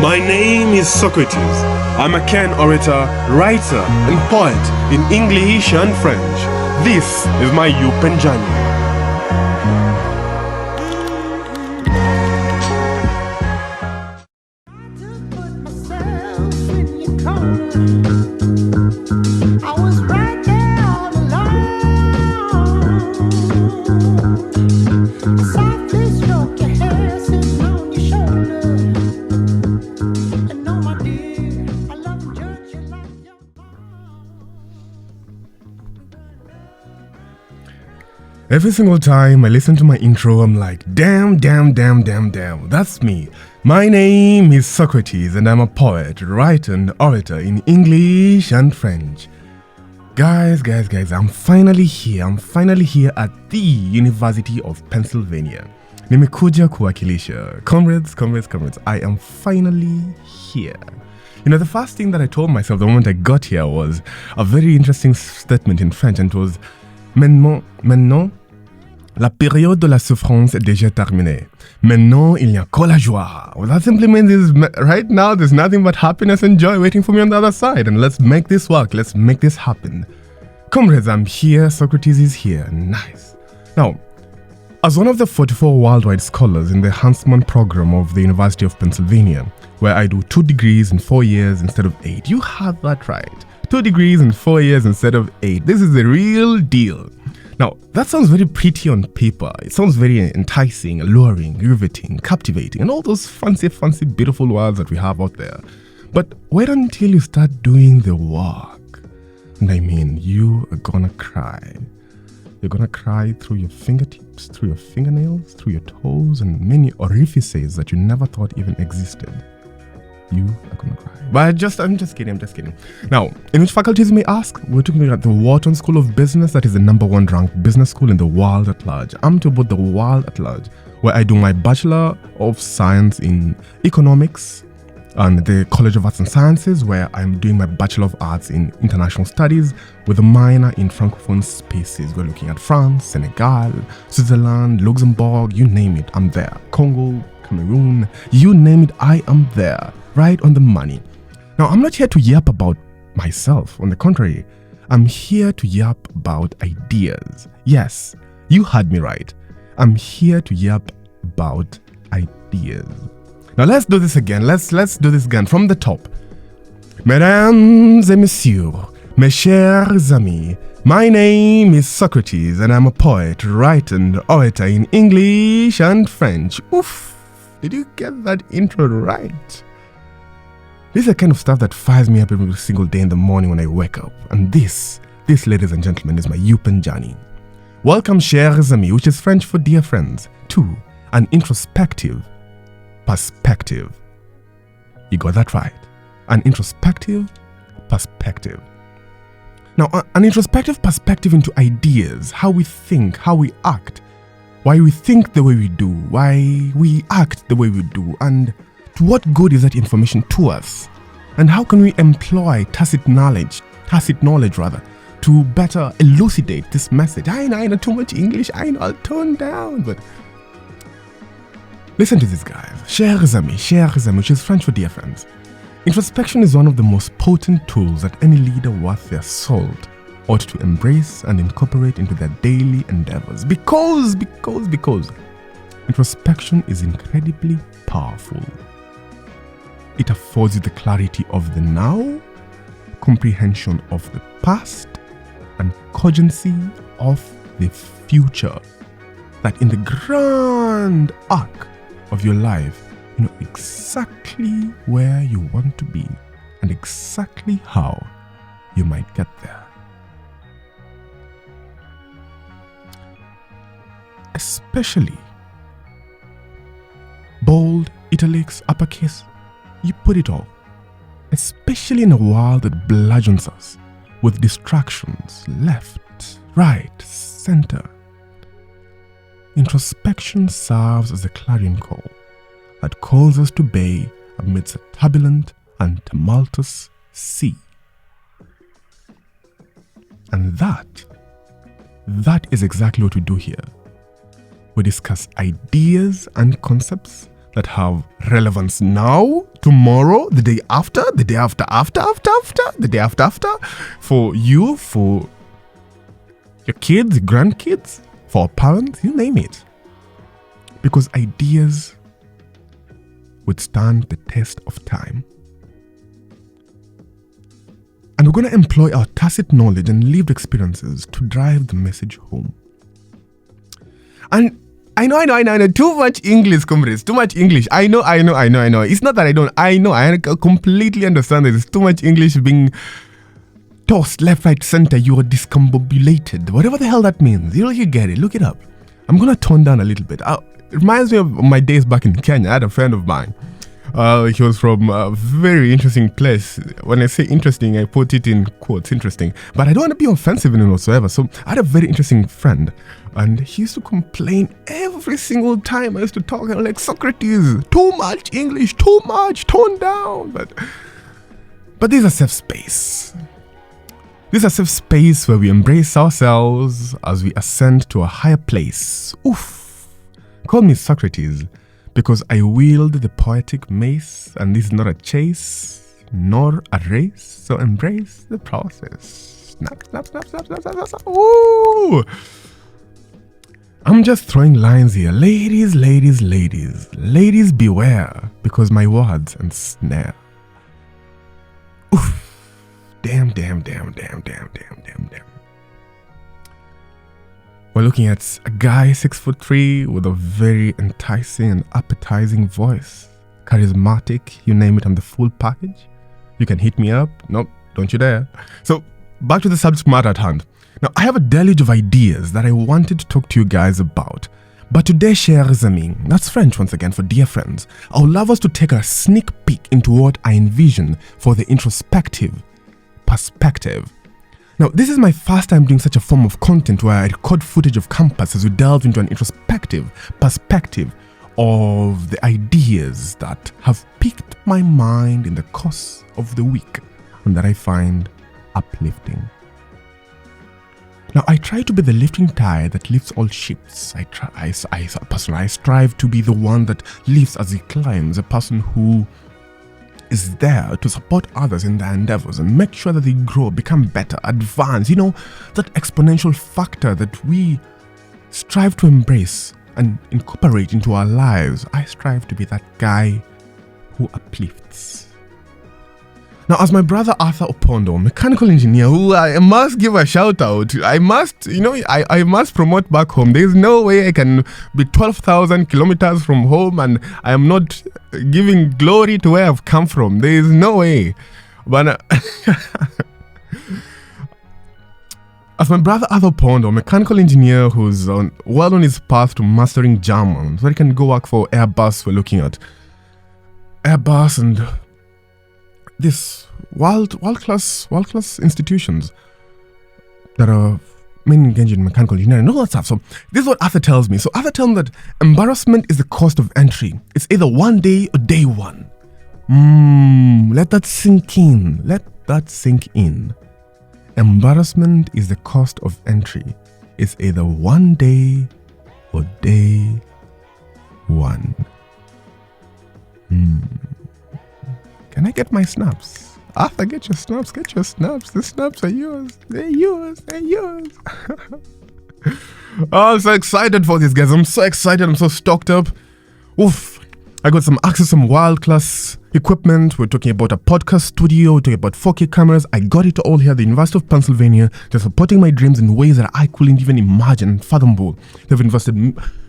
My name is Socrates. I'm a Ken orator, writer, and poet in English and French. This is my Yupen journey. Every single time I listen to my intro, I'm like, damn, that's me. My name is Socrates and I'm a poet, writer and orator in English and French. Guys, I'm finally here at the University of Pennsylvania. Nimekuja kuwakilisha. Comrades, I am finally here. You know, the first thing that I told myself the moment I got here was a very interesting statement in French, and it was, Maintenant, la période de la souffrance est déjà terminée. Maintenant, il n'y a que la joie. What that simply means is, right now, there's nothing but happiness and joy waiting for me on the other side. And let's make this work. Let's make this happen. Comrades, I'm here. Socrates is here. Nice. Now, as one of the 44 worldwide scholars in the Huntsman program of the University of Pennsylvania, where I do 2 degrees in 4 years instead of 8, you had that right. 2 degrees in 4 years instead of 8. This is the real deal. Now, that sounds very pretty on paper. It sounds very enticing, alluring, riveting, captivating, and all those fancy, beautiful words that we have out there. But wait until you start doing the work. And I mean, you are gonna cry. You're gonna cry through your fingertips, through your fingernails, through your toes, and many orifices that you never thought even existed. You are gonna cry. But I'm just kidding. Now, in which faculties you may ask? We're talking about the Wharton School of Business, that is the #1 ranked business school in the world at large. I'm talking about the world at large, where I do my Bachelor of Science in Economics, and the College of Arts and Sciences, where I'm doing my Bachelor of Arts in International Studies with a minor in Francophone spaces. We're looking at France, Senegal, Switzerland, Luxembourg, you name it, I'm there. Congo, Cameroon, you name it, I am there. Right on the money. Now, I'm not here to yap about myself. On the contrary, I'm here to yap about ideas. Yes, you heard me right. I'm here to yap about ideas. Now, let's do this again. Let's do this again from the top. Mesdames et messieurs, mes chers amis, my name is Socrates and I'm a poet, writer and orator in English and French. Oof, did you get that intro right? This is the kind of stuff that fires me up every single day in the morning when I wake up. And this, ladies and gentlemen, is my Yupen journey. Welcome, chers amis, which is French for dear friends, to an introspective perspective. You got that right. An introspective perspective. Now, an introspective perspective into ideas, how we think, how we act, why we think the way we do, why we act the way we do, and to what good is that information to us? And how can we employ tacit knowledge to better elucidate this message? I know too much English, I know, I'll tone down, but listen to this, guys. Chers amis, which is French for dear friends. Introspection is one of the most potent tools that any leader worth their salt ought to embrace and incorporate into their daily endeavors. Because introspection is incredibly powerful. It affords you the clarity of the now, comprehension of the past, and cogency of the future. That in the grand arc of your life, you know exactly where you want to be and exactly how you might get there. Especially bold, italics, uppercase, you put it all. Especially in a world that bludgeons us with distractions left, right, center. Introspection serves as a clarion call that calls us to bay amidst a turbulent and tumultuous sea. And that is exactly what we do here. We discuss ideas and concepts that have relevance now, tomorrow, the day after, the day after, the day after, for you, for your kids, grandkids, for parents, you name it. Because ideas withstand the test of time. And we're going to employ our tacit knowledge and lived experiences to drive the message home. And I know. Too much English, comrades. Too much English. I know. It's not that I don't. I know. I completely understand that there's too much English being tossed left, right, center. You are discombobulated. Whatever the hell that means. You get it. Look it up. I'm going to tone down a little bit. It reminds me of my days back in Kenya. I had a friend of mine. He was from a very interesting place. When I say interesting, I put it in quotes, interesting. But I don't want to be offensive in it whatsoever. So I had a very interesting friend. And he used to complain every single time I used to talk. And I'm like, Socrates, too much English, too much, tone down. But this is a safe space. This is a safe space where we embrace ourselves as we ascend to a higher place. Oof. Call me Socrates. Because I wield the poetic mace, and this is not a chase, nor a race, so embrace the process. Snap, snap, snap, snap, snap, snap, snap. Ooh! I'm just throwing lines here. Ladies, beware, because my words ensnare. Oof. Damn. We're looking at a guy 6'3" with a very enticing and appetizing voice. Charismatic, you name it, I'm the full package. You can hit me up. Nope, don't you dare. So, back to the subject matter at hand. Now, I have a deluge of ideas that I wanted to talk to you guys about. But today, chers amis, that's French once again for dear friends, I would love us to take a sneak peek into what I envision for the introspective perspective. Now, this is my first time doing such a form of content where I record footage of campus as we delve into an introspective perspective of the ideas that have piqued my mind in the course of the week and that I find uplifting. Now, I try to be the lifting tide that lifts all ships. I strive to be the one that lifts as it climbs, a person who is there to support others in their endeavors and make sure that they grow, become better, advance, that exponential factor that we strive to embrace and incorporate into our lives. I strive to be that guy who uplifts. Now, as my brother Arthur Okong'o, mechanical engineer, who I must give a shout out, I must promote back home. There is no way I can be 12,000 kilometers from home and I am not giving glory to where I've come from. There is no way. But as my brother Arthur Okong'o, mechanical engineer who's well on his path to mastering German, so he can go work for Airbus. We're looking at Airbus and these world class institutions that are mainly engaged in mechanical engineering and all that stuff. So this is what Arthur tells me. So Arthur tells me that embarrassment is the cost of entry. It's either one day or day one. Let that sink in. Embarrassment is the cost of entry. It's either one day or day one. Can I get my snaps? Arthur, get your snaps. The snaps are yours. They're yours. Oh, I'm so excited for this, guys. I'm so excited. I'm so stoked up. Oof. I got some access to some world-class equipment. We're talking about a podcast studio. We're talking about 4K cameras. I got it all here at the University of Pennsylvania. They're supporting my dreams in ways that I couldn't even imagine and fathomable. They've invested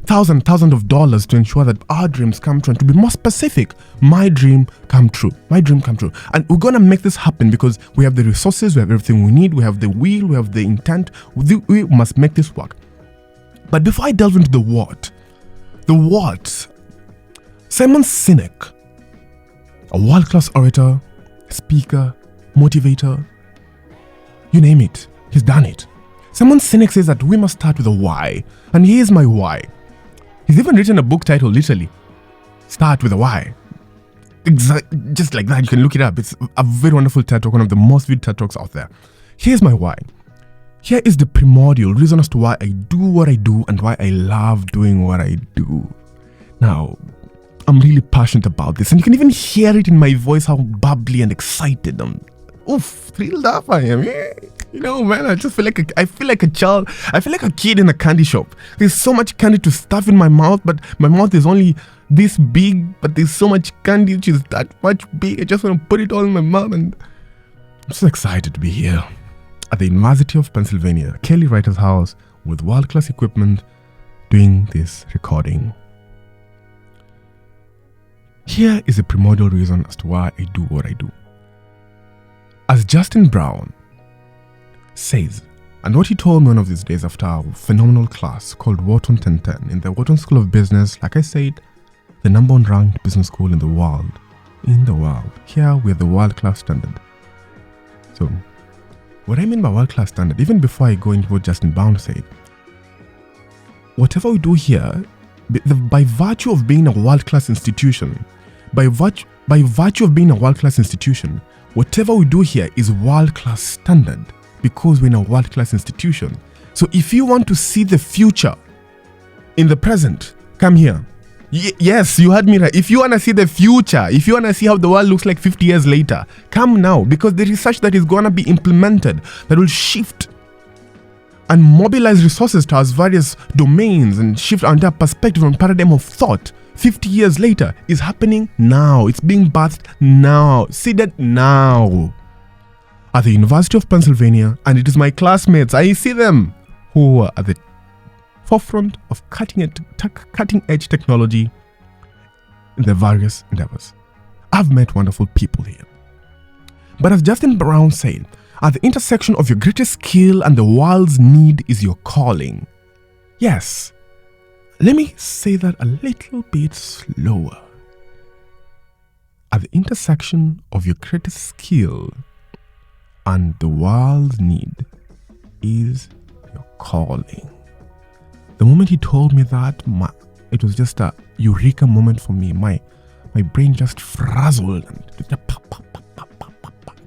thousands of dollars to ensure that our dreams come true. And to be more specific, my dream come true. And we're going to make this happen because we have the resources, we have everything we need, we have the will, we have the intent. We must make this work. But before I delve into the what, Simon Sinek, a world-class orator, speaker, motivator, you name it, he's done it. Simon Sinek says that we must start with a why, and here's my why. He's even written a book titled literally, Start with a Why. Just like that, you can look it up. It's a very wonderful TED Talk, one of the most viewed TED Talks out there. Here's my why. Here is the primordial reason as to why I do what I do and why I love doing what I do. Now, I'm really passionate about this, and you can even hear it in my voice how bubbly and excited thrilled up I am. You know, man, I just feel like I feel like a child. I feel like a kid in a candy shop. There's so much candy to stuff in my mouth, but my mouth is only this big, but there's so much candy which is that much big. I just want to put it all in my mouth, and I'm so excited to be here at the University of Pennsylvania, Kelly Writer's House, with world-class equipment, doing this recording. Here is a primordial reason as to why I do what I do. As Justin Brown says, and what he told me one of these days after a phenomenal class called Wharton 1010 in the Wharton School of Business, like I said, the number one ranked business school in the world. Here we're the world-class standard. So, what I mean by world-class standard, even before I go into what Justin Brown said, whatever we do here, by virtue of being a world-class institution, whatever we do here is world-class standard because we're in a world-class institution. So if you want to see the future in the present, come here. Yes, you heard me right. If you want to see the future, if you want to see how the world looks like 50 years later, come now, because the research that is going to be implemented that will shift and mobilize resources to our various domains and shift our entire perspective and paradigm of thought 50 years later is happening now. It's being birthed now, seeded now at the University of Pennsylvania, and it is my classmates. I see them who are at the forefront of cutting edge technology in their various endeavors. I've met wonderful people here. But as Justin Brown said, at the intersection of your greatest skill and the world's need is your calling. Yes. Let me say that a little bit slower. At the intersection of your greatest skill and the world's need is your calling. The moment he told me that, it was just a eureka moment for me. My brain just frazzled and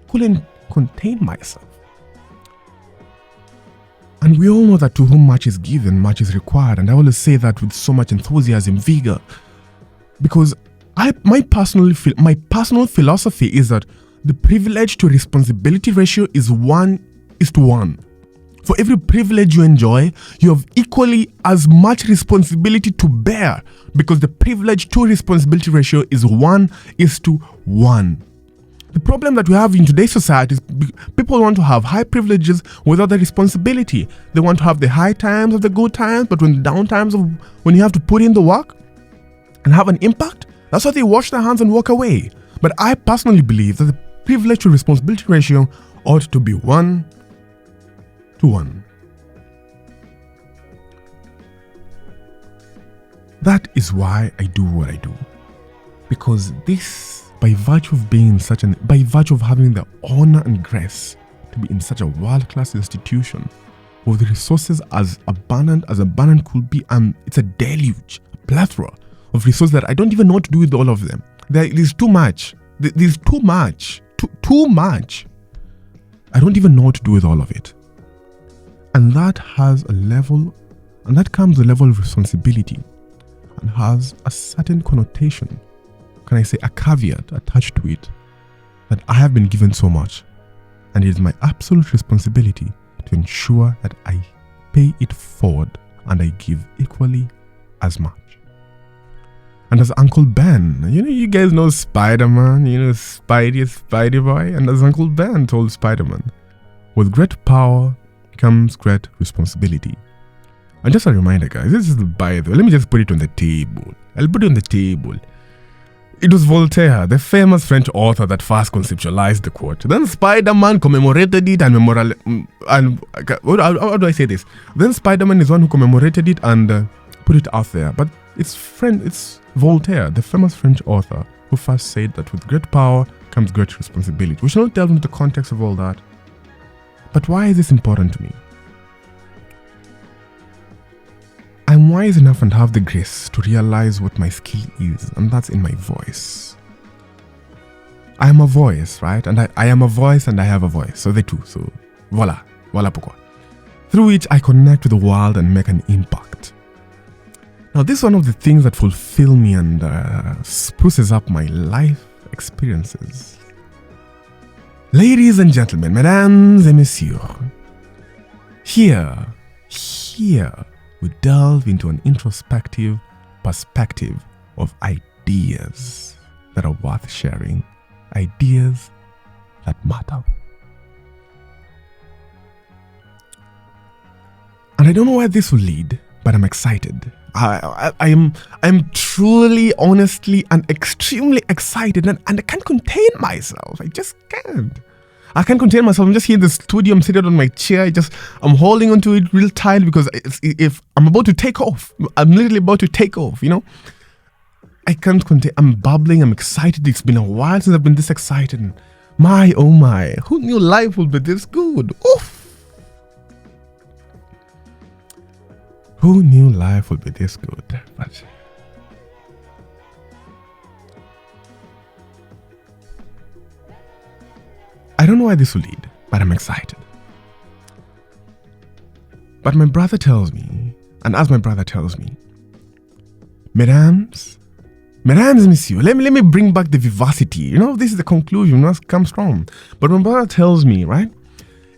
couldn't contain myself. And we all know that to whom much is given, much is required. And I always say that with so much enthusiasm, vigor, because my personal philosophy is that the privilege to responsibility ratio is 1:1. For every privilege you enjoy, you have equally as much responsibility to bear, because the privilege to responsibility ratio is 1:1. The problem that we have in today's society is people want to have high privileges without the responsibility. They want to have the high times of the good times, but when the down times of when you have to put in the work and have an impact, that's why they wash their hands and walk away. But I personally believe that the privilege to responsibility ratio ought to be 1:1. That is why I do what I do. Because this, by virtue of having the honor and grace to be in such a world-class institution, with the resources as abundant could be, and it's a deluge, a plethora of resources that I don't even know what to do with all of them. There's too much. There's too much. Too much. I don't even know what to do with all of it. And that comes a level of responsibility and has a certain connotation. Can I say a caveat attached to it, that I have been given so much, and it is my absolute responsibility to ensure that I pay it forward and I give equally as much. And as Uncle Ben, you guys know Spider-Man, Spidey boy, and as Uncle Ben told Spider-Man, with great power comes great responsibility. And just a reminder, guys, this is the Bible. Let me just put it on the table. I'll put it on the table. It was Voltaire, the famous French author, that first conceptualized the quote. Then Spider-Man commemorated it and how do I say this? Then Spider-Man is one who commemorated it and put it out there. But it's Voltaire, the famous French author, who first said that with great power comes great responsibility. We shall not delve into the context of all that. But why is this important to me? I'm wise enough and have the grace to realize what my skill is, and that's in my voice. I am a voice, right? And I am a voice and I have a voice. So the two. So voila pourquoi. Through which I connect with the world and make an impact. Now, this is one of the things that fulfill me and spruces up my life experiences. Ladies and gentlemen, mesdames et messieurs, here we delve into an introspective perspective of ideas that are worth sharing, ideas that matter. And I don't know where this will lead, but I'm excited. I'm truly, honestly, and extremely excited, and I can't contain myself. I just can't. I can't contain myself. I'm just here in the studio. I'm seated on my chair. I'm holding onto it real tight because if I'm about to take off, I'm literally about to take off. I can't contain. I'm bubbling. I'm excited. It's been a while since I've been this excited. And my, oh my, who knew life would be this good? Oof. Who knew life would be this good? But I don't know where this will lead, but I'm excited. But my brother tells me, and as my brother tells me, mesdames et messieurs, let me bring back the vivacity. This is the conclusion that comes from. But my brother tells me, right?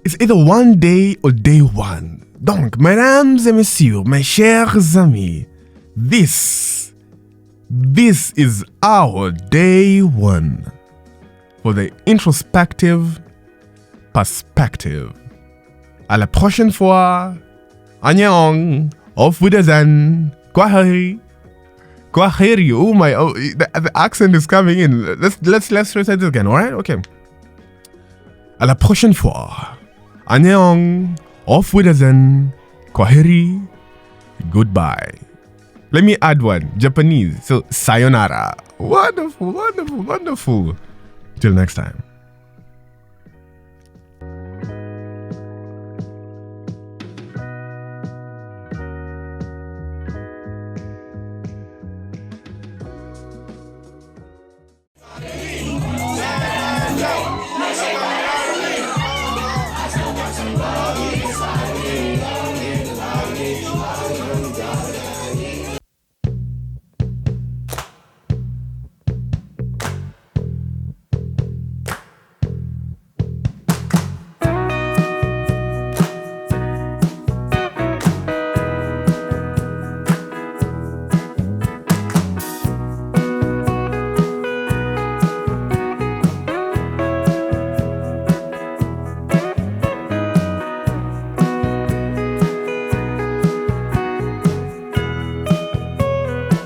It's either one day or day one. Donc, mesdames et messieurs, mes chers amis, this is our day one for the introspective perspective. À la prochaine fois. Annyeong. Auf Wiedersehen. Kwaheri. Oh my, the accent is coming in. Let's recite this again, alright? Okay. À la prochaine fois. Annyeong. Auf Wiedersehen. Kwaheri. Goodbye. Let me add one. Japanese. So, sayonara. Wonderful. Till next time.